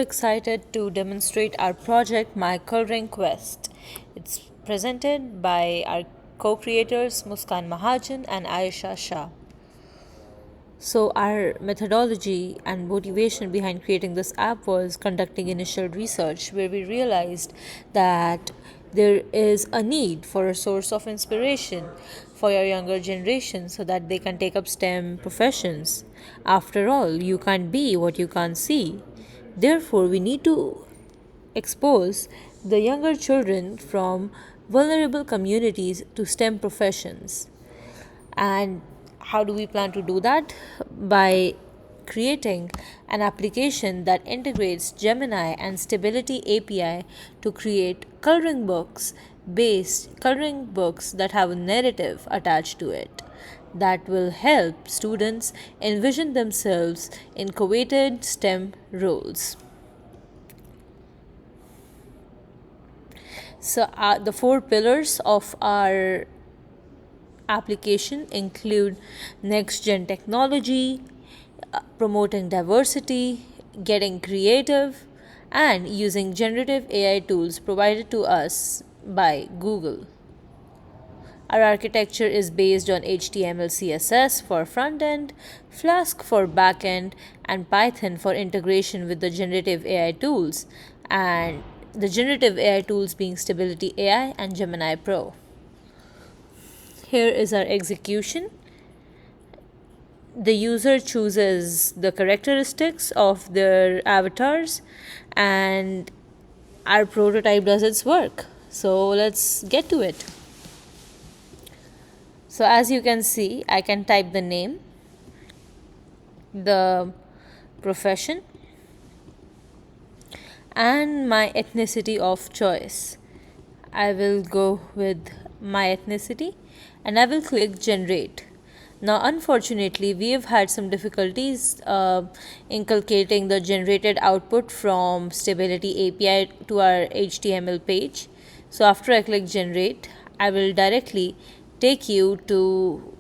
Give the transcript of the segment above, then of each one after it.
Excited to demonstrate our project My Coloring Quest. It's presented by our co-creators Muskan Mahajan and Aesha Shah. So, our methodology and motivation behind creating this app was conducting initial research where we realized that there is a need for a source of inspiration for your younger generation so that they can take up STEM professions. After all, you can't be what you can't see. Therefore, we need to expose the younger children from vulnerable communities to STEM professions. And how do we plan to do that? By creating an application that integrates Gemini and Stability API to create coloring books that have a narrative attached to it that will help students envision themselves in coveted STEM roles. So, the four pillars of our application include next gen technology, promoting diversity, getting creative, and using generative AI tools provided to us by Google. Our architecture is based on HTML CSS for front end, Flask for back end, and Python for integration with the generative AI tools, and the generative AI tools being Stability AI and Gemini Pro. Here is our execution. The user chooses the characteristics of their avatars and our prototype does its work. So let's get to it. So as you can see, I can type the name, the profession, and my ethnicity of choice. I will go with my ethnicity and I will click generate. Now, unfortunately, we have had some difficulties inculcating the generated output from Stability API to our HTML page. So, after I click generate, I will directly take you to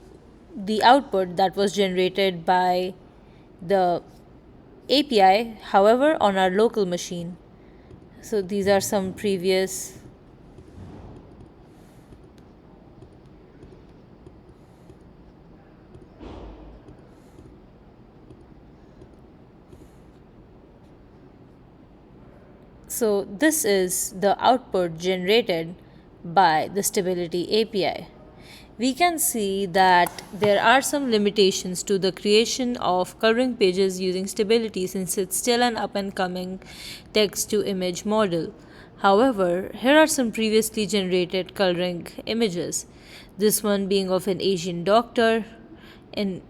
the output that was generated by the API, however, on our local machine. So, these are some previous So this is the output generated by the Stability API. We can see that there are some limitations to the creation of coloring pages using Stability since it's still an up and coming text to image model. However, here are some previously generated coloring images. This one being of an Asian doctor, an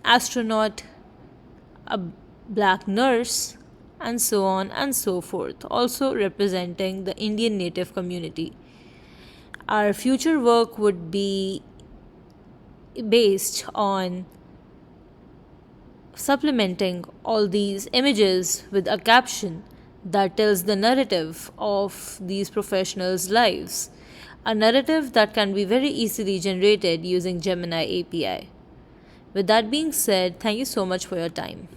astronaut, a black nurse, and so on and so forth, also representing the Indian native community. Our future work would be based on supplementing all these images with a caption that tells the narrative of these professionals' lives, a narrative that can be very easily generated using Gemini API. With that being said, thank you so much for your time.